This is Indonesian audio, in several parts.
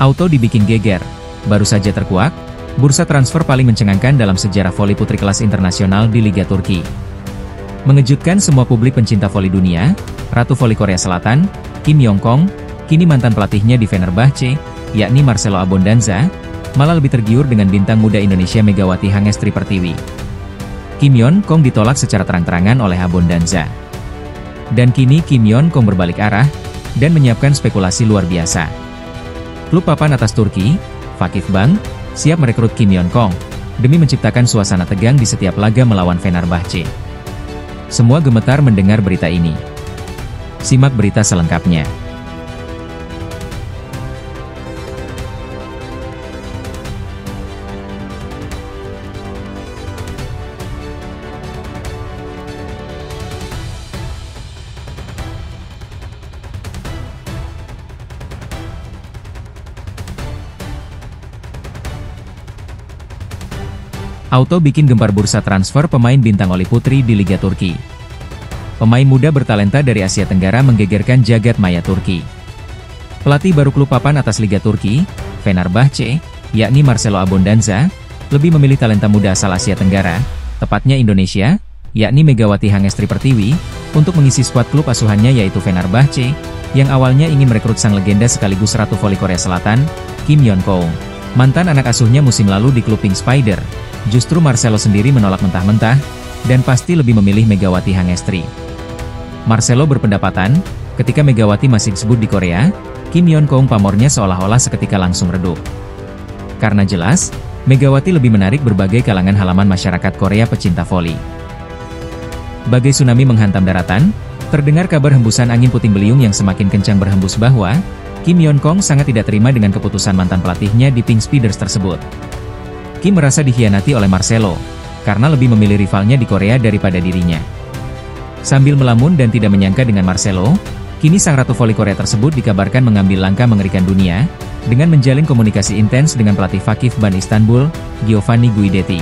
Auto dibikin geger. Baru saja terkuak, bursa transfer paling mencengangkan dalam sejarah voli putri kelas internasional di Liga Turki. Mengejutkan semua publik pencinta voli dunia, Ratu Voli Korea Selatan, Kim Yong-kong, kini mantan pelatihnya di Fenerbahce, yakni Marcelo Abondanza, malah lebih tergiur dengan bintang muda Indonesia Megawati Hangestri Pertiwi. Kim Yong-kong ditolak secara terang-terangan oleh Abondanza. Dan kini Kim Yong-kong berbalik arah, dan menyiapkan spekulasi luar biasa. Klub papan atas Turki, Vakifbank, siap merekrut Kim Yong-kong, demi menciptakan suasana tegang di setiap laga melawan Fenerbahce. Semua gemetar mendengar berita ini. Simak berita selengkapnya. Auto bikin gempar bursa transfer pemain bintang voli putri di Liga Turki. Pemain muda bertalenta dari Asia Tenggara menggegerkan jagat maya Turki. Pelatih baru klub papan atas Liga Turki, Fenerbahce, yakni Marcelo Abondanza, lebih memilih talenta muda asal Asia Tenggara, tepatnya Indonesia, yakni Megawati Hangestri Pertiwi, untuk mengisi skuad klub asuhannya yaitu Fenerbahce, yang awalnya ingin merekrut sang legenda sekaligus Ratu Voli Korea Selatan, Kim Yong-kong. Mantan anak asuhnya musim lalu di klub Pink Spider. Justru Marcelo sendiri menolak mentah-mentah, dan pasti lebih memilih Megawati Hangestri. Marcelo berpendapatan, ketika Megawati masih disebut di Korea, Kim Yong-kong pamornya seolah-olah seketika langsung redup. Karena jelas, Megawati lebih menarik berbagai kalangan halaman masyarakat Korea pecinta voli. Bagai tsunami menghantam daratan, terdengar kabar hembusan angin puting beliung yang semakin kencang berhembus bahwa Kim Yong-kong sangat tidak terima dengan keputusan mantan pelatihnya di Pink Spiders tersebut. Kim merasa dikhianati oleh Marcelo, karena lebih memilih rivalnya di Korea daripada dirinya. Sambil melamun dan tidak menyangka dengan Marcelo, kini sang Ratu Voli Korea tersebut dikabarkan mengambil langkah mengerikan dunia, dengan menjalin komunikasi intens dengan pelatih Vakifbank Istanbul, Giovanni Guidetti.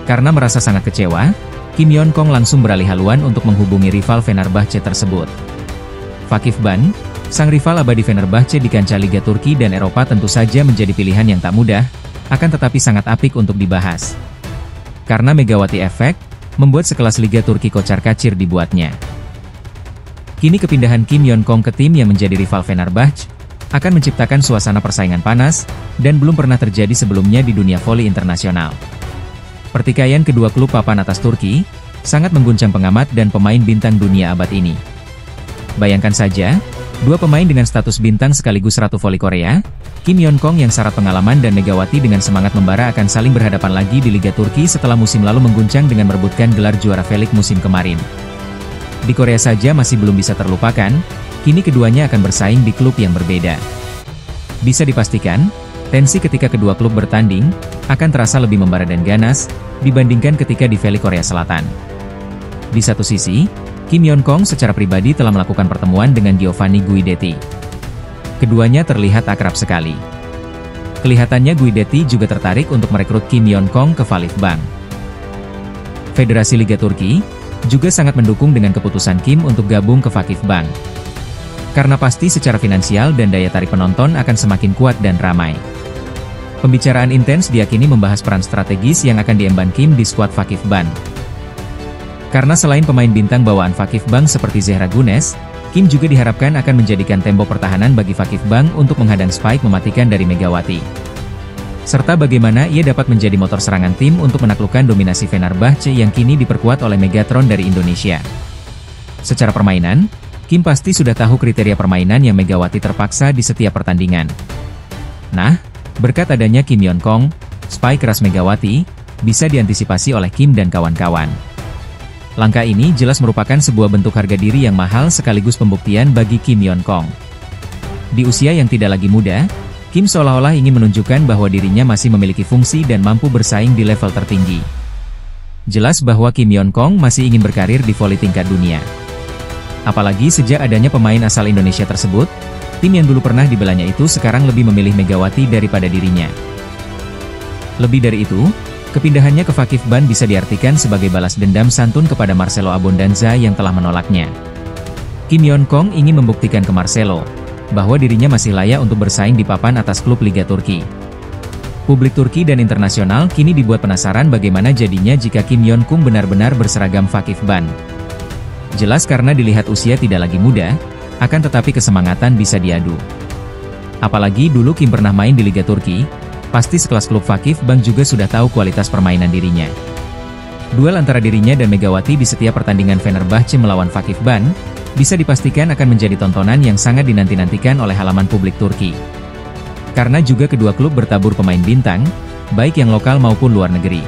Karena merasa sangat kecewa, Kim Yong-kong langsung beralih haluan untuk menghubungi rival Fenerbahce tersebut. Vakifbank, sang rival abadi Fenerbahce di kancah Liga Turki dan Eropa tentu saja menjadi pilihan yang tak mudah, akan tetapi sangat apik untuk dibahas. Karena Megawati Efek, membuat sekelas Liga Turki kocar-kacir dibuatnya. Kini kepindahan Kim Yong-kong ke tim yang menjadi rival Fenerbahce, akan menciptakan suasana persaingan panas, dan belum pernah terjadi sebelumnya di dunia voli internasional. Pertikaian kedua klub papan atas Turki, sangat mengguncang pengamat dan pemain bintang dunia abad ini. Bayangkan saja, dua pemain dengan status bintang sekaligus Ratu Voli Korea, Kim Yong-kong yang syarat pengalaman dan Megawati dengan semangat membara akan saling berhadapan lagi di Liga Turki setelah musim lalu mengguncang dengan merebutkan gelar juara V-League musim kemarin. Di Korea saja masih belum bisa terlupakan, kini keduanya akan bersaing di klub yang berbeda. Bisa dipastikan, tensi ketika kedua klub bertanding, akan terasa lebih membara dan ganas, dibandingkan ketika di V-League Korea Selatan. Di satu sisi, Kim Yong-kong secara pribadi telah melakukan pertemuan dengan Giovanni Guidetti. Keduanya terlihat akrab sekali. Kelihatannya Guidetti juga tertarik untuk merekrut Kim Yong-kong ke Vakifbank. Federasi Liga Turki juga sangat mendukung dengan keputusan Kim untuk gabung ke Vakifbank. Karena pasti secara finansial dan daya tarik penonton akan semakin kuat dan ramai. Pembicaraan intens diyakini membahas peran strategis yang akan diemban Kim di skuad Vakifbank. Karena selain pemain bintang bawaan Vakifbank seperti Zehra Gunes, Kim juga diharapkan akan menjadikan tembok pertahanan bagi Vakifbank untuk menghadang spike mematikan dari Megawati. Serta bagaimana ia dapat menjadi motor serangan tim untuk menaklukkan dominasi Fenerbahce yang kini diperkuat oleh Megatron dari Indonesia. Secara permainan, Kim pasti sudah tahu kriteria permainan yang Megawati terpaksa di setiap pertandingan. Nah, berkat adanya Kim Yong-kong, spike keras Megawati, bisa diantisipasi oleh Kim dan kawan-kawan. Langkah ini jelas merupakan sebuah bentuk harga diri yang mahal sekaligus pembuktian bagi Kim Yong-kong. Di usia yang tidak lagi muda, Kim seolah-olah ingin menunjukkan bahwa dirinya masih memiliki fungsi dan mampu bersaing di level tertinggi. Jelas bahwa Kim Yong-kong masih ingin berkarir di voli tingkat dunia. Apalagi sejak adanya pemain asal Indonesia tersebut, tim yang dulu pernah dibelanya itu sekarang lebih memilih Megawati daripada dirinya. Lebih dari itu, kepindahannya ke Vakifbank bisa diartikan sebagai balas dendam santun kepada Marcelo Abondanza yang telah menolaknya. Kim Yong-kong ingin membuktikan ke Marcelo bahwa dirinya masih layak untuk bersaing di papan atas klub Liga Turki. Publik Turki dan internasional kini dibuat penasaran bagaimana jadinya jika Kim Yeon-kum benar-benar berseragam Vakifbank. Jelas karena dilihat usia tidak lagi muda, akan tetapi kesemangatan bisa diadu. Apalagi dulu Kim pernah main di Liga Turki, pasti sekelas klub Vakifbank juga sudah tahu kualitas permainan dirinya. Duel antara dirinya dan Megawati di setiap pertandingan Fenerbahce melawan Vakifbank, bisa dipastikan akan menjadi tontonan yang sangat dinanti-nantikan oleh halaman publik Turki. Karena juga kedua klub bertabur pemain bintang, baik yang lokal maupun luar negeri.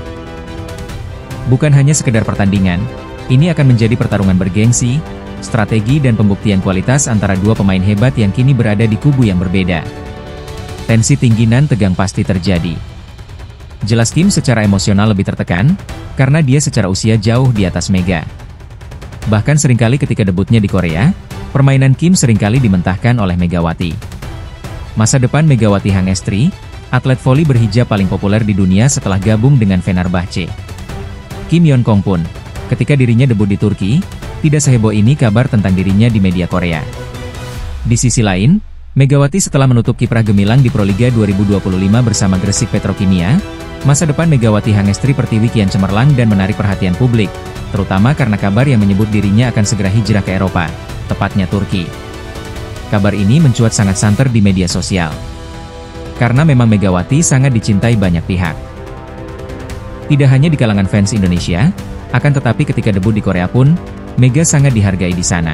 Bukan hanya sekedar pertandingan, ini akan menjadi pertarungan bergengsi, strategi dan pembuktian kualitas antara dua pemain hebat yang kini berada di kubu yang berbeda. Tensi tinggi nan tegang pasti terjadi. Jelas Kim secara emosional lebih tertekan, karena dia secara usia jauh di atas Mega. Bahkan seringkali ketika debutnya di Korea, permainan Kim seringkali dimentahkan oleh Megawati. Masa depan Megawati Hangestri, atlet voli berhijab paling populer di dunia setelah gabung dengan Fenerbahce. Kim Yeon-kong pun, ketika dirinya debut di Turki, tidak seheboh ini kabar tentang dirinya di media Korea. Di sisi lain, Megawati setelah menutup kiprah gemilang di Proliga 2025 bersama Gresik Petrokimia, masa depan Megawati Hangestri Pertiwi kian cemerlang dan menarik perhatian publik, terutama karena kabar yang menyebut dirinya akan segera hijrah ke Eropa, tepatnya Turki. Kabar ini mencuat sangat santer di media sosial. Karena memang Megawati sangat dicintai banyak pihak. Tidak hanya di kalangan fans Indonesia, akan tetapi ketika debut di Korea pun, Mega sangat dihargai di sana.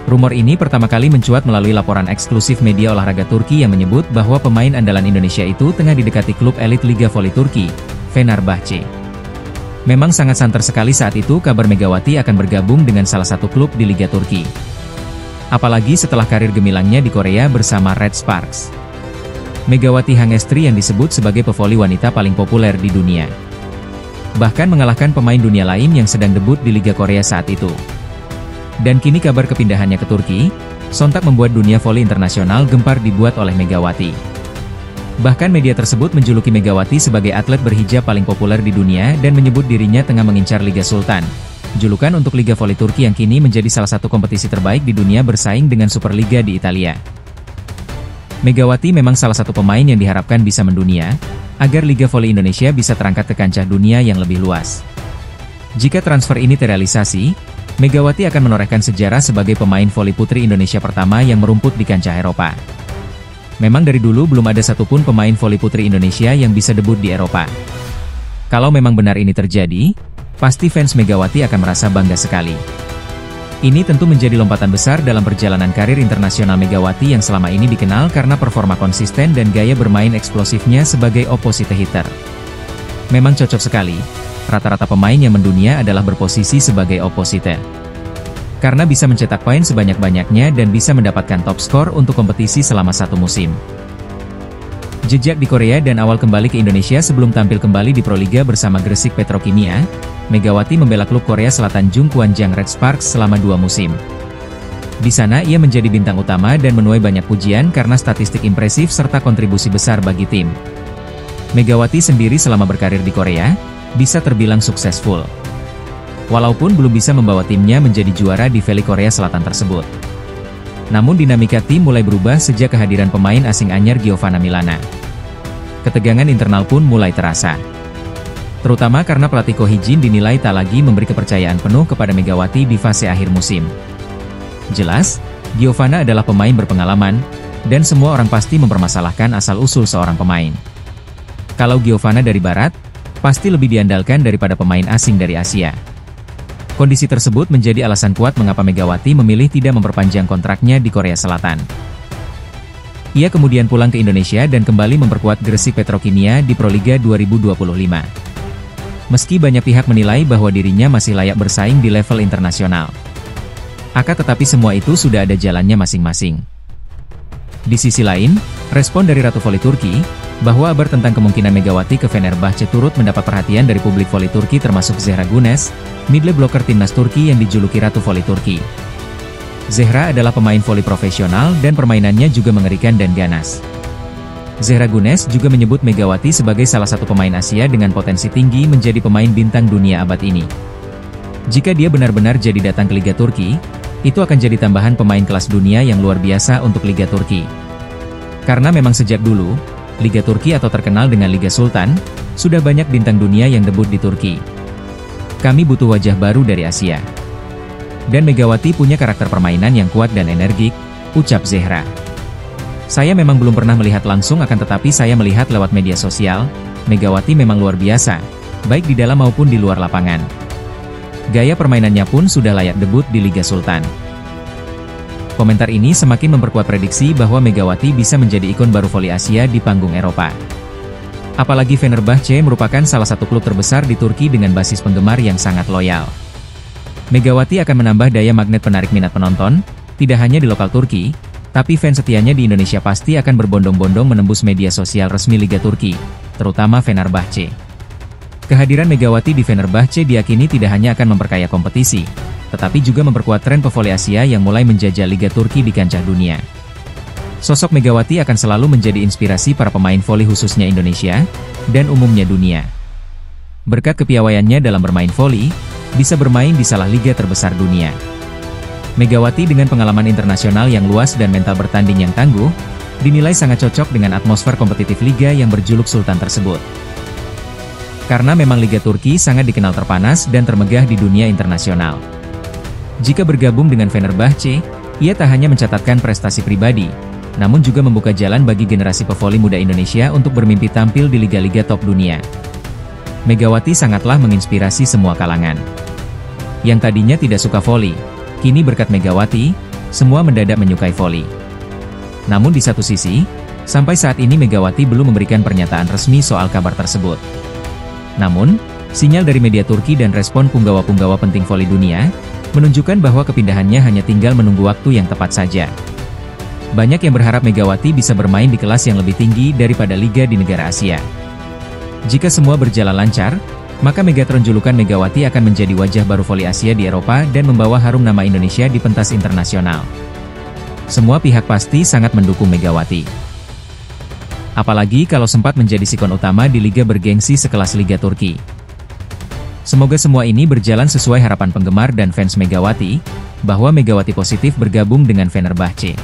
Rumor ini pertama kali mencuat melalui laporan eksklusif media olahraga Turki yang menyebut bahwa pemain andalan Indonesia itu tengah didekati klub elit Liga Voli Turki, Fenerbahce. Memang sangat santer sekali saat itu kabar Megawati akan bergabung dengan salah satu klub di Liga Turki. Apalagi setelah karir gemilangnya di Korea bersama Red Sparks. Megawati Hangestri yang disebut sebagai pevoli wanita paling populer di dunia. Bahkan mengalahkan pemain dunia lain yang sedang debut di Liga Korea saat itu. Dan kini kabar kepindahannya ke Turki, sontak membuat dunia voli internasional gempar dibuat oleh Megawati. Bahkan media tersebut menjuluki Megawati sebagai atlet berhijab paling populer di dunia dan menyebut dirinya tengah mengincar Liga Sultan. Julukan untuk Liga Voli Turki yang kini menjadi salah satu kompetisi terbaik di dunia bersaing dengan Superliga di Italia. Megawati memang salah satu pemain yang diharapkan bisa mendunia, agar Liga Voli Indonesia bisa terangkat ke kancah dunia yang lebih luas. Jika transfer ini terrealisasi, Megawati akan menorehkan sejarah sebagai pemain voli putri Indonesia pertama yang merumput di kancah Eropa. Memang dari dulu belum ada satupun pemain voli putri Indonesia yang bisa debut di Eropa. Kalau memang benar ini terjadi, pasti fans Megawati akan merasa bangga sekali. Ini tentu menjadi lompatan besar dalam perjalanan karir internasional Megawati yang selama ini dikenal karena performa konsisten dan gaya bermain eksplosifnya sebagai opposite hitter. Memang cocok sekali, rata-rata pemain yang mendunia adalah berposisi sebagai opposite. Karena bisa mencetak poin sebanyak-banyaknya dan bisa mendapatkan top skor untuk kompetisi selama satu musim. Jejak di Korea dan awal kembali ke Indonesia sebelum tampil kembali di Proliga bersama Gresik Petrokimia, Megawati membela klub Korea Selatan Jungkwanjang Red Sparks selama 2 musim. Di sana ia menjadi bintang utama dan menuai banyak pujian karena statistik impresif serta kontribusi besar bagi tim. Megawati sendiri selama berkarir di Korea, bisa terbilang suksesful. Walaupun belum bisa membawa timnya menjadi juara di Voli Korea Selatan tersebut. Namun dinamika tim mulai berubah sejak kehadiran pemain asing anyar Giovanna Milana. Ketegangan internal pun mulai terasa. Terutama karena pelatih Ko Hee-jin dinilai tak lagi memberi kepercayaan penuh kepada Megawati di fase akhir musim. Jelas, Giovanna adalah pemain berpengalaman, dan semua orang pasti mempermasalahkan asal-usul seorang pemain. Kalau Giovanna dari Barat, pasti lebih diandalkan daripada pemain asing dari Asia. Kondisi tersebut menjadi alasan kuat mengapa Megawati memilih tidak memperpanjang kontraknya di Korea Selatan. Ia kemudian pulang ke Indonesia dan kembali memperkuat Gresik Petrokimia di Proliga 2025. Meski banyak pihak menilai bahwa dirinya masih layak bersaing di level internasional. Akan tetapi semua itu sudah ada jalannya masing-masing. Di sisi lain, respon dari Ratu Voli Turki, bahwa kabar tentang kemungkinan Megawati ke Fenerbahce turut mendapat perhatian dari publik voli Turki termasuk Zehra Güneş, middle blocker timnas Turki yang dijuluki Ratu Voli Turki. Zehra adalah pemain voli profesional dan permainannya juga mengerikan dan ganas. Zehra Güneş juga menyebut Megawati sebagai salah satu pemain Asia dengan potensi tinggi menjadi pemain bintang dunia abad ini. Jika dia benar-benar jadi datang ke Liga Turki, Itu akan jadi tambahan pemain kelas dunia yang luar biasa untuk Liga Turki. Karena memang sejak dulu, Liga Turki atau terkenal dengan Liga Sultan, sudah banyak bintang dunia yang debut di Turki. Kami butuh wajah baru dari Asia. Dan Megawati punya karakter permainan yang kuat dan energik, ucap Zehra. Saya memang belum pernah melihat langsung akan tetapi saya melihat lewat media sosial, Megawati memang luar biasa, baik di dalam maupun di luar lapangan. Gaya permainannya pun sudah layak debut di Liga Sultan. Komentar ini semakin memperkuat prediksi bahwa Megawati bisa menjadi ikon baru voli Asia di panggung Eropa. Apalagi Fenerbahce merupakan salah satu klub terbesar di Turki dengan basis penggemar yang sangat loyal. Megawati akan menambah daya magnet penarik minat penonton, tidak hanya di lokal Turki, tapi fans setianya di Indonesia pasti akan berbondong-bondong menembus media sosial resmi Liga Turki, terutama Fenerbahce. Kehadiran Megawati di Fenerbahce diyakini tidak hanya akan memperkaya kompetisi, tetapi juga memperkuat tren pevoli Asia yang mulai menjajah Liga Turki di kancah dunia. Sosok Megawati akan selalu menjadi inspirasi para pemain voli khususnya Indonesia, dan umumnya dunia. Berkat kepiawaiannya dalam bermain voli, bisa bermain di salah liga terbesar dunia. Megawati dengan pengalaman internasional yang luas dan mental bertanding yang tangguh, dinilai sangat cocok dengan atmosfer kompetitif liga yang berjuluk Sultan tersebut. Karena memang Liga Turki sangat dikenal terpanas dan termegah di dunia internasional. Jika bergabung dengan Fenerbahce, ia tak hanya mencatatkan prestasi pribadi, namun juga membuka jalan bagi generasi pevoli muda Indonesia untuk bermimpi tampil di liga-liga top dunia. Megawati sangatlah menginspirasi semua kalangan. Yang tadinya tidak suka voli, kini berkat Megawati, semua mendadak menyukai voli. Namun di satu sisi, sampai saat ini Megawati belum memberikan pernyataan resmi soal kabar tersebut. Namun, sinyal dari media Turki dan respon punggawa-punggawa penting voli dunia, menunjukkan bahwa kepindahannya hanya tinggal menunggu waktu yang tepat saja. Banyak yang berharap Megawati bisa bermain di kelas yang lebih tinggi daripada liga di negara Asia. Jika semua berjalan lancar, maka Megatron julukan Megawati akan menjadi wajah baru voli Asia di Eropa dan membawa harum nama Indonesia di pentas internasional. Semua pihak pasti sangat mendukung Megawati. Apalagi kalau sempat menjadi sikon utama di liga bergengsi sekelas Liga Turki. Semoga semua ini berjalan sesuai harapan penggemar dan fans Megawati, bahwa Megawati positif bergabung dengan Fenerbahce.